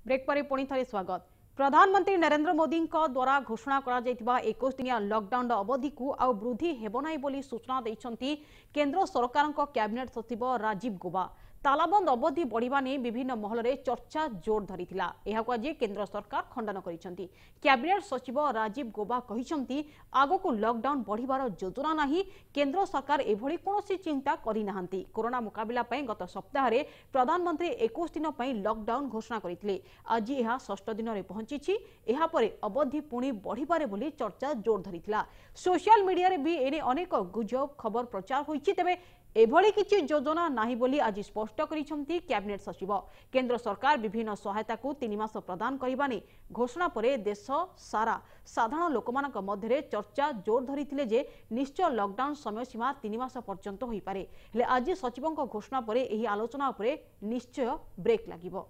Break पर पुणी थे स्वागत। प्रधानमंत्री नरेंद्र मोदी द्वारा घोषणा करा 21 दिनिया लॉकडाउन अवधि को आउ वृद्धि हेब नाही बोली सूचना देइछंती केंद्र सरकार कैबिनेट सचिव राजीव गौबा। तालाबंद अवधि बढ़िबा ने विभिन्न महल में चर्चा जोर धरिथिला। एहाको आज केंद्र सरकार खंडन करिसेंती। कैबिनेट सचिव राजीव गौबा कहिसेंती आगो को लॉकडाउन बढ़िबार योजना नाही, केंद्र सरकार एभली कोनोसी चिंता करि नाहंती। कोरोना मुकाबिला पई गत सप्ताह रे प्रधानमंत्री 21 दिन पई लॉकडाउन घोषणा करिथिले। आज यह 6 दिन रे पहुंचीछि। एहा परे अवधि पुणी बढ़िबारे बोली चर्चा जोर धरिथिला। सोशल मीडिया रे भी एने अनेक गुजब खबर प्रचार होईछि। तबे एभली किछि योजना नाही बोली आज स्पष्ट करिसेंती कैबिनेट सचिव। केंद्र सरकार विभिन्न सहायता को 3 मास प्रदान करिबानी घोषणा परे देश सारा साधारण लोकमानक मध्यरे चर्चा जोर धरिथिले जे निश्चय लॉकडाउन समय सीमा 3 मास पर्यंत होई पारे। हेले आज सचिवंक घोषणा परे एही आलोचना उपरे निश्चय ब्रेक लागिबो।